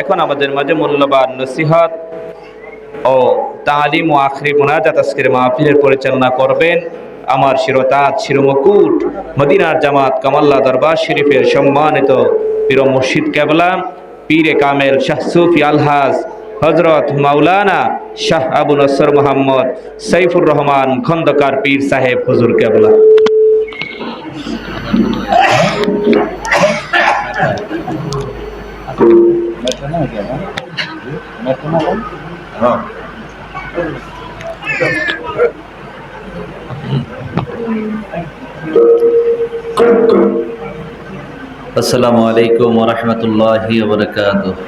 এখন আমাদের মাঝে মূল্যবান নসিহত ও তালিম ও আখরি মুনাজাত আজকের মাহফিলের পরিচালনা করবেন আমার শিরতাজ শিরমকুট মদিনার জামাত কামাল্লা দরবার শরীফের সম্মানিত পীর মুর্শিদ কেবলা পীরে কামেল শাহ সুফি আলহাজ হজরত মাওলানা শাহ আবু নসর মোহাম্মদ সাইফুর রহমান খন্দকার পীর সাহেব হুজুর কেবলা। আসসালামু আলাইকুম ওয়া রাহমাতুল্লাহি ওয়া বারাকাতুহু।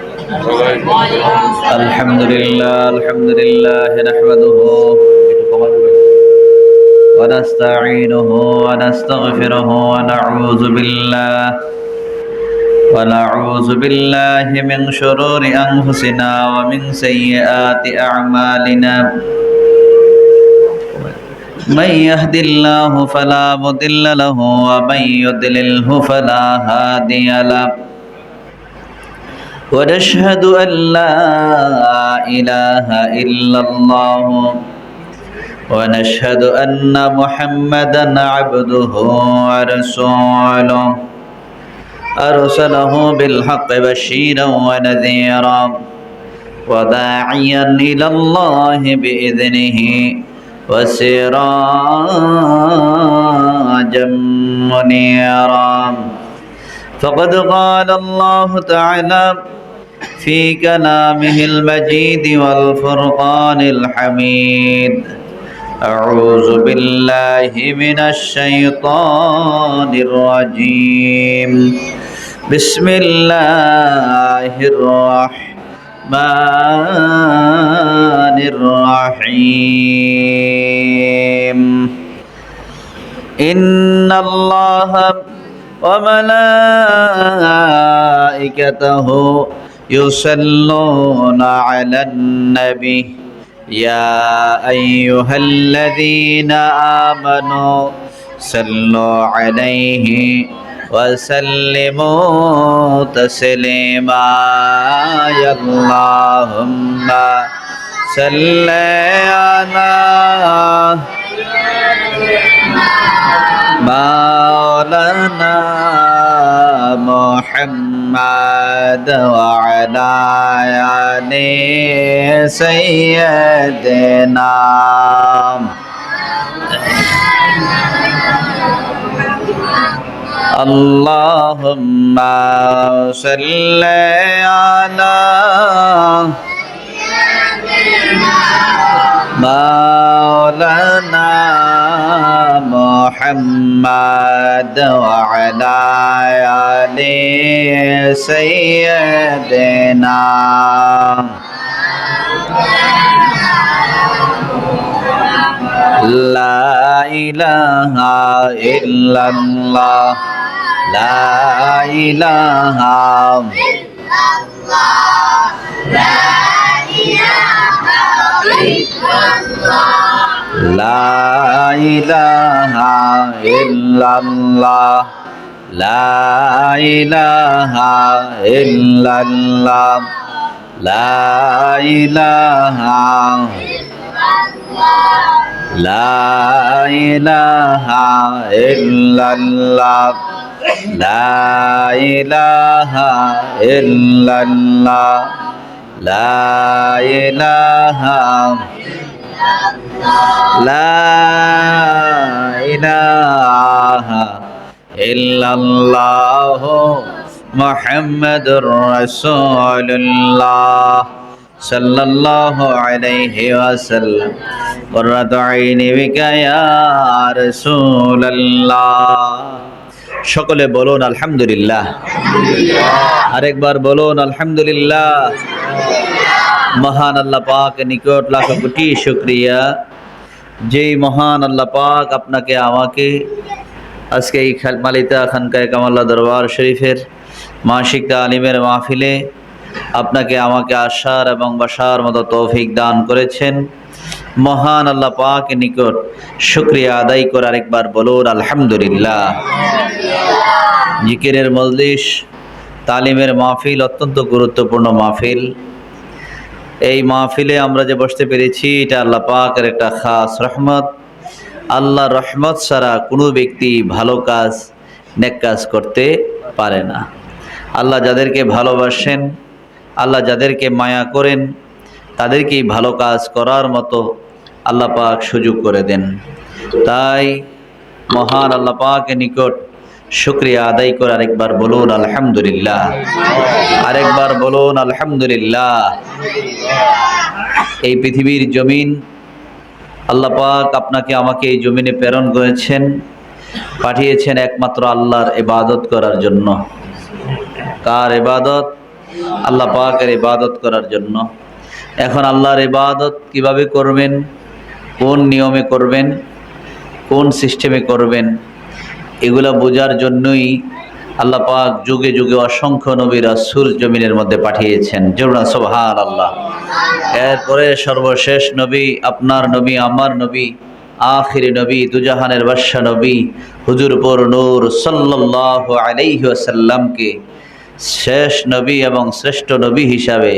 আলহামদুলিল্লাহ নাহমাদুহু ওয়া নাস্তাঈনুহু ওয়া নাস্তাগফিরুহু ওয়া নাউযু বিল্লাহি মিন শুরুরি আনফুসিনা ওয়া মিন সাইয়্যাতি আ'মালিনা। من يهد الله فلا مضل له ومن يضلله فلا هادي له ونشهد أن لا إله إلا الله ونشهد أن محمدا عبده ورسوله أرسله بالحق بشيرا ونذيرا وداعيا إلى الله بإذنه وسراجا منيرا فقد قال الله تعالى في كلامه المجيد والفرقان الحميد أعوذ بالله من الشيطان الرجيم بسم الله الرحمن الرحيم إن الله وملائكته يصلون على النبي يا أيها الذين آمنوا صلوا عليه وسلموا تسليما يا اللهم صل على مولانا محمد وعلى آل سيدنا اللهم صل على مولانا محمد وعلى آل سيدنا لا إله إلا الله لا إله إلا الله لا إله إلا الله لا إله إلا الله لا إله إلا الله لا إله لا إله إلا الله لا إله إلا الله لا إله لا إله إلا الله محمد رسول الله صلى الله عليه وسلم قرة عيني بك يا رسول الله সকলে বলুন আলহামদুলিল্লাহ আরেকবার বলুন আলহামদুলিল্লাহ মহান আল্লাহ পাক নিকট লাখ কোটি শুকরিয়া যেই মহান আল্লাহ পাক আপনাকে আমাকে আজকে এই মালিতা খানকায়ে কামাল্লা দরবার শরীফের মাসিক তালিমের মাহফিলে আপনাকে আমাকে আসার এবং বসার মতো তৌফিক দান করেছেন। মহান আল্লাহ পাক নিকট শুকরিয়া আদায় করে আরেকবার বলুন আলহামদুলিল্লাহ। জিকিরের মজলিস তালিমের মাহফিল অত্যন্ত গুরুত্বপূর্ণ মাহফিল। এই মাহফিলে আমরা যে বসতে পেরেছি এটা আল্লাহ পাকের একটা খাস রহমত। আল্লাহর রহমত ছাড়া কোনো ব্যক্তি ভালো কাজ, নেক কাজ করতে পারে না। আল্লাহ যাদেরকে ভালোবাসেন, আল্লাহ যাদেরকে মায়া করেন, তাদেরকেই ভালো কাজ করার মতো আল্লাহ পাক সুযোগ করে দেন। তাই মহান আল্লাহ পাকের নিকট শুকরিয়া আদায় করে আরেকবার বলুন আলহামদুলিল্লাহ, আরেকবার বলুন আলহামদুলিল্লাহ। এই পৃথিবীর জমিন আল্লাহ পাক আপনাকে আমাকে এই জমিনে প্রেরণ করেছেন, পাঠিয়েছেন একমাত্র আল্লাহর ইবাদত করার জন্য। কার ইবাদত? আল্লাহ পাকের ইবাদত করার জন্য। এখন আল্লাহর ইবাদত কিভাবে করবেন, কোন নিয়মে করবেন, কোন সিস্টেমে করবেন, এগুলা বোঝার জন্যই আল্লাহ পাক যুগে যুগে অসংখ্য নবী রাসূল জমিনের মধ্যে পাঠিয়েছেন। জোরে সুবহানাল্লাহ। এরপরে সর্বশেষ নবী, আপনার নবী, আমার নবী, আখিরি নবী, দুজাহানের বাদশা নবী হুজুরপুর নূর সাল্লাল্লাহু আলাইহি ওয়াসাল্লামকে শেষ নবী এবং শ্রেষ্ঠ নবী হিসাবে,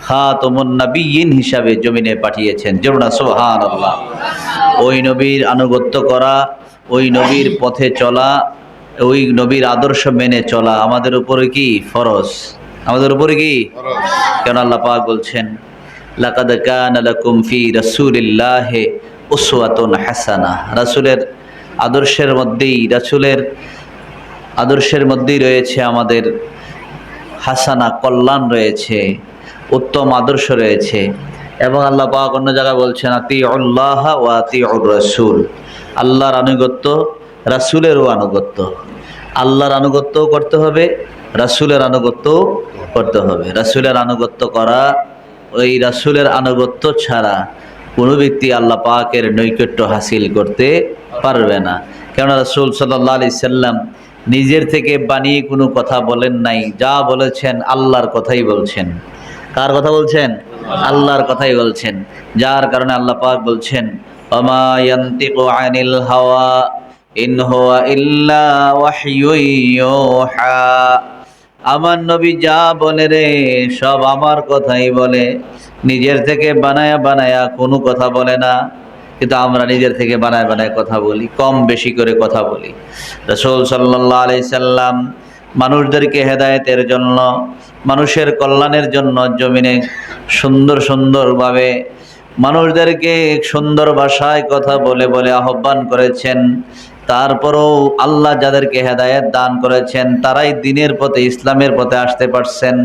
খাতামুন নবিয়্যিন হিসাবে জমিনে পাঠিয়েছেন। জোরে সুবহানাল্লাহ। ওই নবীর আনুগত্য করা, ওই নবীর পথে চলা, ওই নবীর আদর্শ মেনে চলা আমাদের উপরে কি ফরজ? আমাদের উপরে কি? কেন আল্লাহ পাক বলছেন লাকাদ কানা লাকুম ফি রাসূলিল্লাহি উসওয়াতুন হাসানাহ। রাসূলের আদর্শের মধ্যেই রয়েছে আমাদের হাসানা, কল্যাণ রয়েছে, উত্তম আদর্শ রয়েছে। এবং আল্লাহ পাক অন্য জায়গায় বলছেন আতিউল্লাহ ওয়া আতিউর রাসূল। আল্লাহর আনুগত্য, রাসূলেরও আনুগত্য। আল্লাহর আনুগত্যও করতে হবে, রাসূলের আনুগত্যও করতে হবে। রাসূলের আনুগত্য করা, ওই রাসূলের আনুগত্য ছাড়া কোনো ব্যক্তি আল্লাহ পাকের নৈকট্য হাসিল করতে পারবে না। কেননা রাসূল সাল্লাল্লাহু আলাইহি সাল্লাম নিজের থেকে বানিয়ে কোনো কথা বলেন নাই, যা বলেছেন আল্লাহর কথাই বলছেন। কার কথা বলছেন? আল্লাহর কথাই বলছেন। যার কারণে আল্লাহ পাক বলছেন ওমা ইয়ানতিকু আনিল হাওয়া ইন হুয়া ইল্লা ওয়াহয়ুন ইউহা। আমার নবী যা বলে রে সব আমার কথাই বলে, নিজের থেকে বানায়া বানায়া কোনো কথা বলে না। কিন্তু আমরা নিজের থেকে বানায় বানায় কথা বলি, কম বেশি করে কথা বলি। রাসূল সাল্লাল্লাহু আলাইহি সাল্লাম মানুষদেরকে হেদায়েতের জন্য, মানুষের কল্যাণের জন্য জমিনে সুন্দর সুন্দরভাবে মানুষদেরকে সুন্দর ভাষায় কথা বলে বলে আহ্বান করেছেন। তারপরও আল্লাহ যাদেরকে হেদায়েত দান করেছেন তারাই দ্বীনের পথে, ইসলামের পথে আসতে পারছেন।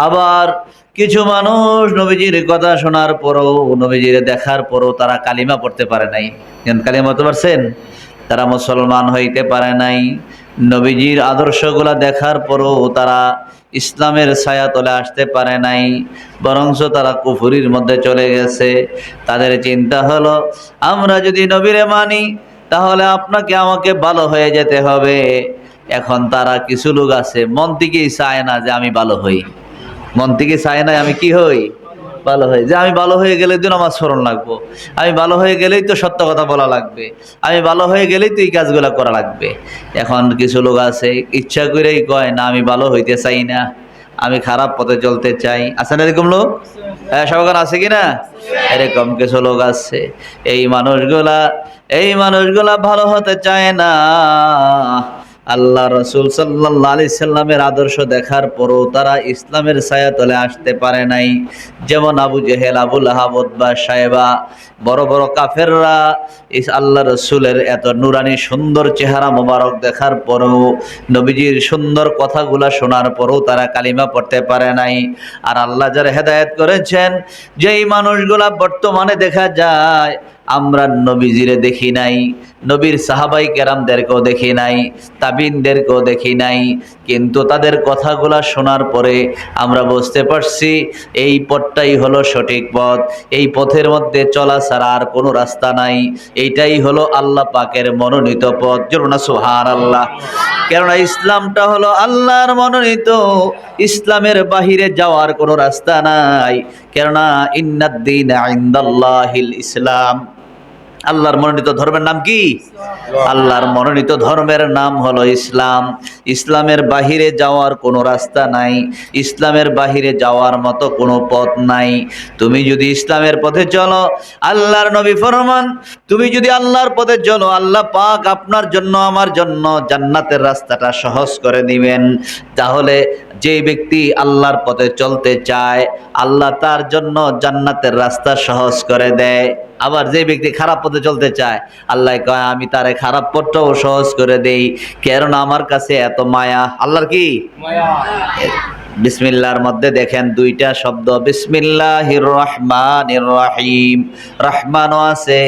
আবার কিছু মানুষ নবীজির কথা শোনার পরও, নবীজির দেখার পরও তারা কালিমা পড়তে পারে নাই। কালিমা পড়তে পারছেন? তারা মুসলমান হইতে পারে নাই। নবীজির আদর্শগুলা দেখার পরও তারা ইসলামের ছায়াতলে আসতে পারে নাই, বরঞ্চ তারা কুফরির মধ্যে চলে গেছে। তাদের চিন্তা হলো আমরা যদি নবীরে মানি তাহলে আপনাকে আমাকে ভালো হয়ে যেতে হবে। এখন তারা কিছু লোক আছে মন থেকেই চায় না যে আমি ভালো হই, মন থেকে চায় না আমি কি হই, ভালো হই। যে আমি ভালো হয়ে গেলেই তো নামাজ স্মরণ লাগবো, আমি ভালো হয়ে গেলেই তো সত্য কথা বলা লাগবে, আমি ভালো হয়ে গেলেই তো এই কাজগুলো করা লাগবে। এখন কিছু লোক আছে ইচ্ছা করেই কয় না আমি ভালো হইতে চাই না, আমি খারাপ পথে চলতে চাই। আছে না এরকম লোক? হ্যাঁ, সবার আছে কিনা? এরকম কিছু লোক আছে। এই মানুষগুলা ভালো হতে চায় না। আল্লাহ রাসূল সাল্লাল্লাহু আলাইহি সাল্লামের আদর্শ দেখার পরও তারা ইসলামের ছায়াতলে আসতে পারে নাই। যেমন আবু জেহেল, আবু লাহাব, উতবা, শায়বা, বড় বড় কাফেররা আল্লাহ রাসূলের এত নুরানি সুন্দর চেহারা মোবারক দেখার পরও, নবীজির সুন্দর কথাগুলা শোনার পরও তারা কালিমা পড়তে পারে নাই। আর আল্লাহ যারা হেদায়েত করেছেন, যেই মানুষগুলা বর্তমানে দেখা যায় আমরা নবীজিরে দেখি নাই, নবীর সাহাবাই কেরামদেরকেও দেখি নাই, তাবিনদেরকেও দেখি নাই, কিন্তু তাদের কথাগুলা শোনার পরে আমরা বুঝতে পারছি এই পথটাই হলো সঠিক পথ, এই পথের মধ্যে চলা ছাড়া আর কোনো রাস্তা নাই, এইটাই হলো আল্লাহ পাকের মনোনীত পথ। জোরে না সুবহানাল্লাহ। কেননা ইসলামটা হলো আল্লাহর মনোনীত, ইসলামের বাহিরে যাওয়ার কোনো রাস্তা নাই। কেননা ইন্নাদ দীনা ইনদাল্লাহিল ইসলাম, আল্লাহর মনোনীত ধর্মের নাম কি? আল্লাহর মনোনীত ধর্মের নাম হলো ইসলাম। ইসলামের বাহিরে যাওয়ার কোনো রাস্তা নাই, ইসলামের বাহিরে যাওয়ার মতো কোনো পথ নাই। তুমি যদি ইসলামের পথে চলো, আল্লাহর নবী ফরমান, তুমি যদি আল্লাহর পথে চলো, আল্লাহ পাক আপনার জন্য আমার জন্য জান্নাতের রাস্তাটা সহজ করে দিবেন। তাহলে যে ব্যক্তি আল্লাহর পথে চলতে চায়, আল্লাহ তার জন্য জান্নাতের রাস্তা সহজ করে দেয়। আবার যে ব্যক্তি খারাপ পথে চলতে চায়, আল্লাহ কয় আমি তারে খারাপ পথটাও সহজ করে দেই, কারণ আমার কাছে এত মায়া। আল্লাহর কি মায়া? বিসমিল্লাহর মধ্যে দেখেন দুইটা শব্দ, বিসমিল্লাহির রহমানির রহিম। রহমানও আছে,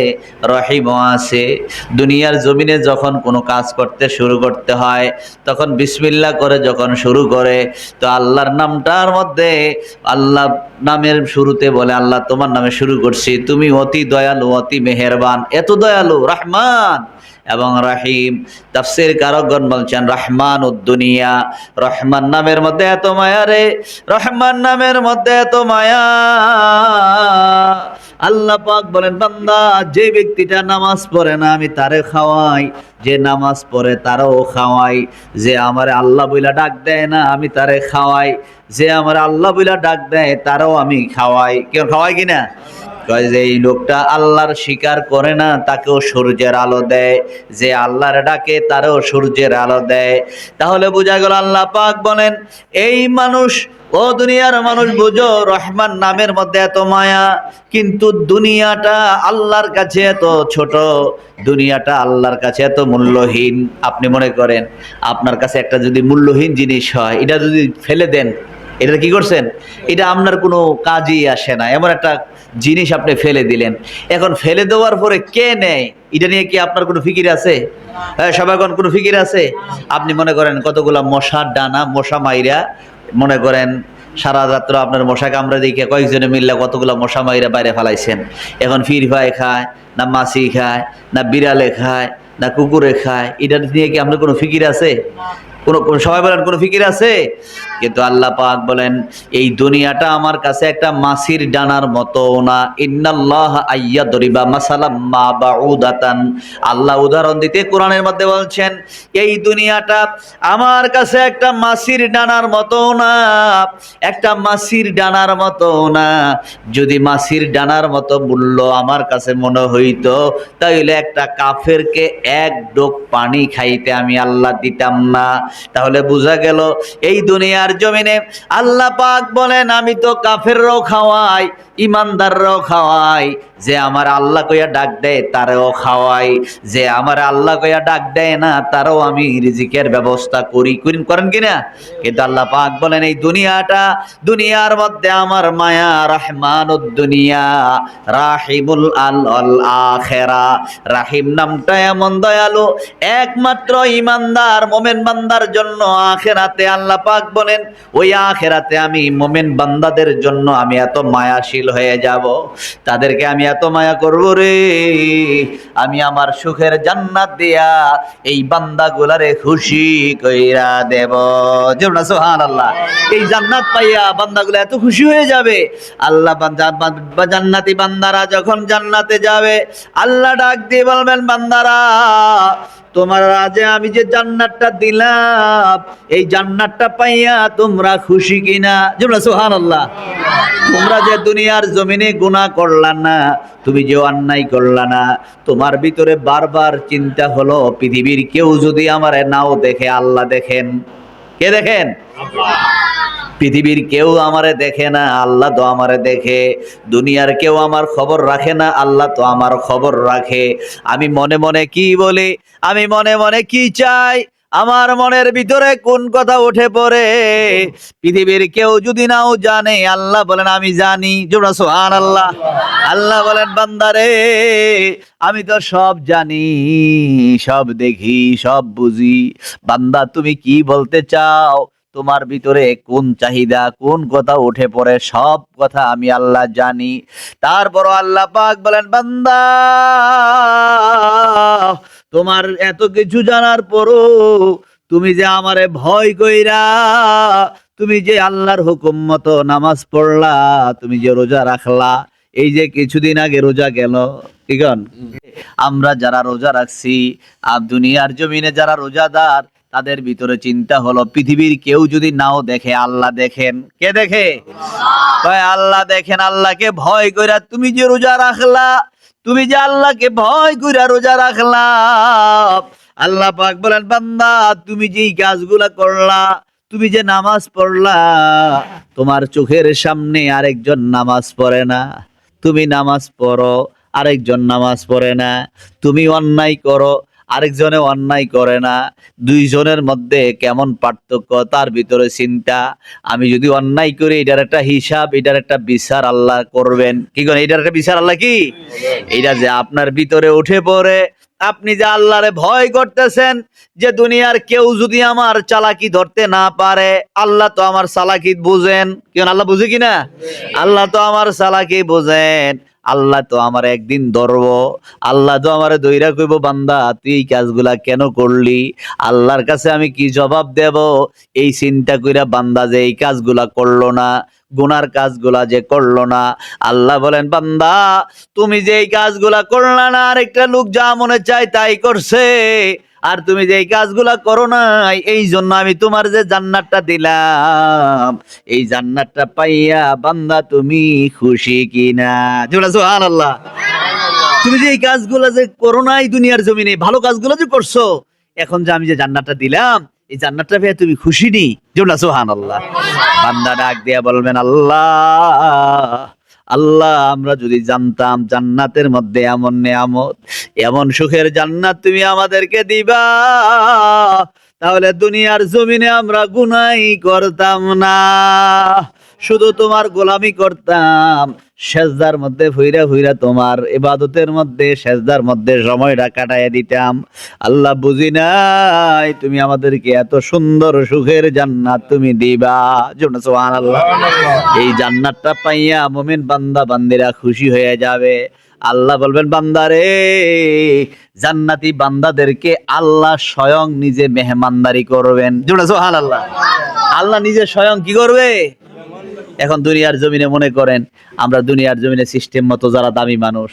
রহিমও আছে। দুনিয়ার জমিনে যখন কোনো কাজ করতে শুরু করতে হয়, তখন বিসমিল্লাহ করে যখন শুরু করে, তো আল্লাহর নামটার মধ্যে আল্লাহ নামের শুরুতে বলে, আল্লাহ তোমার নামে শুরু করছি, তুমি অতি দয়ালু, অতি মেহেরবান। এত দয়ালু রহমান এবং রাহিম। তাফসীর কারকগণ বলছেন রহমানুদ দুনিয়া, রহমান নামের মধ্যে এত মায়া রে, রহমান নামের মধ্যে এত মায়া। আল্লাহ পাক বলেন, বান্দা যে ব্যক্তিটা নামাজ পড়ে না আমি তারে খাওয়াই, যে নামাজ পড়ে তারও খাওয়াই, যে আমার আল্লাহ বইলা ডাক দেয় না আমি তারে খাওয়াই, যে আমার আল্লাহ বইলা ডাক দেয় তারও আমি খাওয়াই। কেউ খাওয়াই কিনা? কয় যে এই লোকটা আল্লাহর স্বীকার করে না তাকেও সূর্যের আলো দেয়, যে আল্লাহর ডাকে তারও সূর্যের আলো দেয়। তাহলে বোঝা গেল আল্লাহ পাক বলেন, এই মানুষ, ও দুনিয়ার মানুষ বুঝো, রহমান নামের মধ্যে এত মায়া, কিন্তু দুনিয়াটা আল্লাহর কাছে এত ছোট, দুনিয়াটা আল্লাহর কাছে এত মূল্যহীন। আপনি মনে করেন আপনার কাছে একটা যদি মূল্যহীন জিনিস হয়, এটা যদি ফেলে দেন, এটা কি করছেন? এটা আপনার কোনো কাজই আসে না, এমন একটা জিনিস আপনি ফেলে দিলেন। এখন ফেলে দেওয়ার পরে কে নেয়, এটা নিয়ে কি আপনার কোনো ফিকির আছে? সবাই কোনো ফিকির আছে? আপনি মনে করেন কতগুলা মশার ডানা, মশা মাইরা, মনে করেন সারা রাত্র আপনার মশা কামড়ে দিকে কয়েকজনে মিললে কতগুলো মশা মাইরা বাইরে ফেলাইছেন। এখন ফির ভাই খায় না, মাছি খায় না, বিড়ালে খায় না, কুকুরে খায়, এটা নিয়ে কি আপনার কোনো ফিকির আছে? কোন সবাই বলেন কোনো ফিকির আছে? কিন্তু আল্লাহ পাক বলেন, এই দুনিয়াটা আমার কাছে একটা মাছির ডানার মতো না। ইন্নাল্লাহ আইয়াদরিবা মাসালাম মা বাউদাতান। আল্লাহ উদাহরণ দিতে কোরআনের মধ্যে বলছেন, এই দুনিয়াটা আমার কাছে একটা মাছির ডানার মতো না, একটা মাছির ডানার মতো না। যদি মাছির ডানার মতো মূল্য আমার কাছে মনে হইতো, তাইলে একটা কাফেরকে এক ডোক পানি খাইতে আমি আল্লাহ দিতাম না। তাহলে বোঝা গেল এই দুনিয়ার জমিনে আল্লাহ পাক বলেন, আমি তো কাফেররাও খাওয়াই, ইমানদাররাও খাওয়াই, যে আমার আল্লাহ কইয়া ডাক দেয় তারও খাওয়াই, যে আমার আল্লাহ কইয়া ডাক দেয় না তারও আমি রিজিকের ব্যবস্থা করেন কিনা? কিন্তু আল্লাহ পাক বলেন, এই দুনিয়াটা, দুনিয়ার মধ্যে আমার মায়া, রহমানুদ দুনিয়া রাহিমুল আল আখিরা। রাহিম নামটা এমন দয়ালু, একমাত্র ইমানদার মোমেন বান্দার জন্য। আখিরাতে আল্লাহ পাক বলেন, ওই আখিরাতে আমি মোমেন বান্দাদের জন্য আমি এত মায়াশীল হয়ে যাব, তাদেরকে আমি এত মায়া করব রে, আমি আমার সুখের জান্নাত দিয়া এই বান্দাগুলারে খুশি কইরা দেব। যেমন সুবহানাল্লাহ। এই জান্নাত পাইয়া বান্দাগুলো এত খুশি হয়ে যাবে। আল্লাহ জান্নাতি বান্দারা যখন জান্নাতে যাবে, আল্লাহ ডাক দিয়ে বলবেন, বান্দারা তোমার আজে আমি যে জান্নাতটা দিলাম, এই জান্নাতটা পাইয়া তোমরা খুশি কিনা? যেমন সুবহানাল্লাহ। তোমরা যে দুনিয়ার জমিনে গুনাহ করলা না, তুমি যে অন্যায় করলা না, তোমার ভিতরে বারবার চিন্তা হলো, পৃথিবীর কেউ যদি আমারে নাও দেখে, আল্লাহ দেখেন। কে দেখেন? পৃথিবীর কেউ আমারে দেখে না, আল্লাহ তো আমারে দেখে। দুনিয়ার কেউ আমার খবর রাখে না, আল্লাহ তো আমার খবর রাখে। আমি মনে মনে কি বলি, আমি মনে মনে কি চাই, আমার মনের ভিতরে কোন কথা উঠে পড়ে, পৃথিবীর কেউ যদি নাও জানে, আল্লাহ বলেন আমি জানি। সুবহানাল্লাহ। আল্লাহ বলেন, বান্দারে আমি তো সব জানি, সব দেখি, সব বুঝি। বান্দা তুমি কি বলতে চাও, তোমার ভিতরে কোন চাহিদা, কোন কথা উঠে পড়ে, সব কথা আমি আল্লাহ জানি। তারপর আল্লাহ পাক বলেন, বান্দা তোমার এত কিছু জানার পরও তুমি যে আমারে ভয় কইরা, তুমি যে আল্লাহর হুকুম মতো নামাজ পড়লা, তুমি যে রোজা রাখলা, এই যে কিছুদিন আগে রোজা গেল, ঠিক আমরা যারা রোজা রাখছি আর দুনিয়ার জমিনে যারা রোজাদার, তাদের ভিতরে চিন্তা হলো পৃথিবীর কেউ যদি নাও দেখে, আল্লাহ দেখেন। কে দেখে? কয় আল্লাহ দেখেন। আল্লাহকে ভয় কইরা তুমি যে রোজা রাখলা, তুমি যে আল্লাহকে ভয় কইরা রোজা রাখলা, আল্লাহ পাক বলেন বান্দা তুমি যেই কাজগুলা করলা, তুমি যে নামাজ পড়লা, তোমার চোখের সামনে আরেকজন নামাজ পড়ে না, তুমি নামাজ পড়ো আরেকজন নামাজ পড়ে না, তুমি অন্যায় করো আরেকজনে অন্যায় করে না, দুইজনের মধ্যে কেমন পার্থক্য তার ভিতরে চিন্তা। আমি যদি অন্যায় করি এটার একটা হিসাব, এটার একটা বিচার আল্লাহ করবেন। কি করেন? এটার একটা বিচার আল্লাহ কি এটা যে আপনার ভিতরে উঠে পড়ে, আপনি যে আল্লাহরে ভয় করতেছেন যে দুনিয়ার কেউ যদি আমার চালাকি ধরতে না পারে, আল্লাহ তো আমার চালাকি বুঝেন। কেন? আল্লাহ বুঝে কিনা? আল্লাহ তো আমার চালাকি বুঝেন, আল্লাহ তো আমার একদিন ধরবো, আল্লাহ তো আমার দইরা কইব বান্দা তুই এই কাজগুলা কেন করলি, আল্লাহর কাছে আমি কি জবাব দেব? এই চিন্তা কইরা বান্দা যে এই কাজগুলা করলো না, গুনার কাজগুলা যে করলো না, আল্লাহ বলেন বান্দা তুমি যে এই কাজগুলা করলা না, আরেকটা লোক যা মনে চায় তাই করছে, আর তুমি যে এই কাজগুলা করো নাই, এই জন্য আমি তোমার যে জান্নাতটা দিলাম, এই জান্নাতটা পাইয়া বান্দা তুমি খুশি কিনা? সুবহানাল্লাহ। তুমি যে এই কাজগুলা যে করো নাই দুনিয়ার জমিনে, ভালো কাজগুলো যে করছো, এখন যে আমি যে জান্নাতটা দিলাম, এই জান্নাতটা পেয়ে তুমি খুশি নি? সুবহানাল্লাহ। বান্দা ডাক দিয়া বলবেন আল্লাহ, আল্লাহ আমরা যদি জানতাম জান্নাতের মধ্যে এমন নেয়ামত, এমন সুখের জান্নাত তুমি আমাদেরকে দিবা, তাহলে দুনিয়ার জমিনে আমরা গুনাহ করতাম না, শুধু তোমার গোলামি করতাম, সেজদার মধ্যে ফুইরা ফুইরা তোমার ইবাদতের মধ্যে, সেজদার মধ্যে সময়টা কাটাইয়া দিতাম। আল্লাহ বুঝি নাই তুমি আমাদেরকে এত সুন্দর সুখের জান্নাত তুমি দিবা। সুবহানাল্লাহ। এই জান্নাতটা পাইয়া মুমিন বান্দা বান্দিরা খুশি হয়ে যাবে। আল্লাহ বলবেন বান্দারে, জান্নাতি বান্দাদেরকে আল্লাহ স্বয়ং নিজে মেহমানদারি করবেন। সুবহানাল্লাহ। আল্লাহ নিজে স্বয়ং কি করবে? এখন দুনিয়ার জমিনে মনে করেন, আমরা দুনিয়ার জমিনে সিস্টেম মতো যারা দামি মানুষ,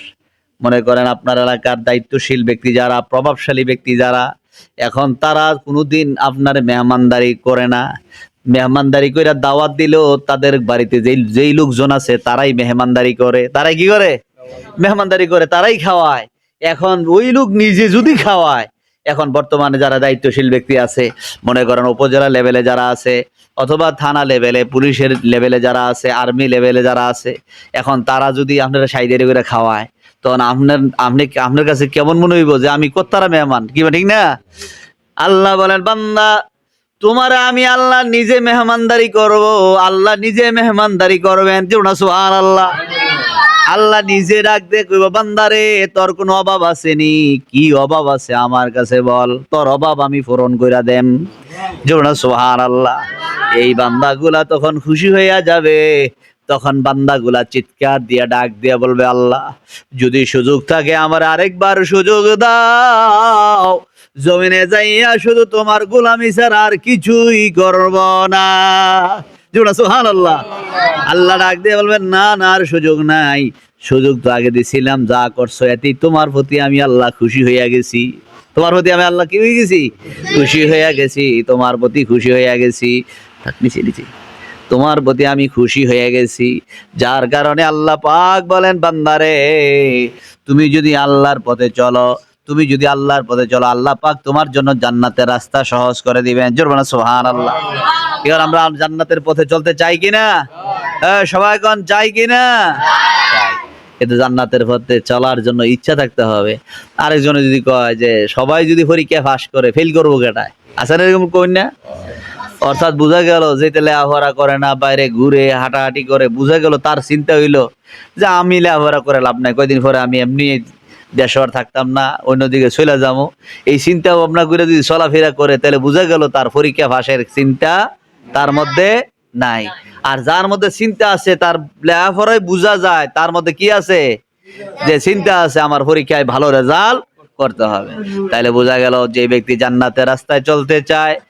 মনে করেন আপনার এলাকার দায়িত্বশীল ব্যক্তি যারা, প্রভাবশালী ব্যক্তি যারা, এখন তারা কোনোদিন আপনার মেহমানদারি করে না। মেহমানদারি করে দাওয়াত দিলেও তাদের বাড়িতে যেই লোকজন আছে তারাই মেহমানদারি করে। তারাই কি করে? মেহমানদারি করে, তারাই খাওয়ায়। এখন ওই লোক নিজে যদি খাওয়ায়, এখন বর্তমানে যারা দায়িত্বশীল ব্যক্তি আছে, মনে করেন উপজেলা লেভেলে যারা আছে, অথবা থানা লেভেলে, পুলিশের লেভেলে যারা আছে, আর্মি লেভেলে যারা আছে, এখন তারা যদি আপনারা সাইডের করে খাওয়ায়, তখন আপনার কাছে কেমন মনে হইব যে আমি কোত্তারা মেহমান, কি ঠিক না? আল্লাহ বলেন বান্দা তোমার আমি আল্লাহ নিজে মেহমানদারি করব, আল্লাহ নিজে মেহমানদারি করবেন। সুবহানাল্লাহ। আল্লাহ নিজে ডাক দিয়ে কইব বান্দারে তোর কোনো অভাব আছে নি? কি অভাব আছে আমার কাছে বল, তোর অভাব আমি পূরণ কইরা দেম। সুবহানাল্লাহ। এই বান্দাগুলা তখন খুশি হইয়া যাবে, তখন বান্দাগুলা চিৎকার দিয়া ডাক দিয়া বলবে আল্লাহ যদি সুযোগ থাকে আমার আরেকবার সুযোগ দাও, জমিনে যাইয়া শুধু তোমার গোলামি ছাড়া আর কিছুই করব না। সুবহানাল্লাহ। আল্লাহ ডাক দিয়ে বলবেন না না, আর সুযোগ নাই, সুযোগ তো আগে দিছিলাম, যা করছো এতেই তোমার প্রতি আমি আল্লাহ খুশি হইয়া গেছি। তোমার প্রতি আমি আল্লাহ কি হয়ে গেছি? খুশি হইয়া গেছি। তোমার প্রতি খুশি হইয়া গেছি, তোমার প্রতি আমি খুশি হয়ে গেছি। যার কারণে আল্লাহ পাক বলেন বান্দারে তুমি যদি আল্লাহর পথে চলো, তুমি যদি আল্লাহর পথে চলো, আল্লাহ পাক তোমার জন্য জান্নাতের রাস্তা সহজ করে দিবেন। জোরে বলেন সুবহানাল্লাহ। এবার আমরা জান্নাতের পথে চলতে চাই কিনা? সবাই কোন চাই কিনা? চাই। কিন্তু জান্নাতের পথে চলার জন্য ইচ্ছা থাকতে হবে। আরেকজনে যদি কয় যে সবাই যদি পরীক্ষা পাস করে ফেল করবো কেটায়, আছেন এরকম কই না? অর্থাৎ বোঝা গেল যে লেখাপড়া করে না, বাইরে ঘুরে হাঁটাহাঁটি করে, বোঝা গেল তার চিন্তা হইলো যে আমি লেখাপড়া করে লাভ নাই, কয়দিন পরে আমি এমনি দেশ আর থাকতাম না, অন্যদিকে চলে যাবো। এই চিন্তা ভাবনা করে যদি চলাফেরা করে, তাহলে বোঝা গেল তার পরীক্ষা পাশের চিন্তা তার মধ্যে নাই। আর যার মধ্যে চিন্তা আছে, তার লেখাপড়ায় বোঝা যায় তার মধ্যে কি আছে, যে চিন্তা আছে আমার পরীক্ষায় ভালো রেজাল্ট করতে হবে। তাইলে বোঝা গেল যে ব্যক্তি জান্নাতের রাস্তায় চলতে চায়,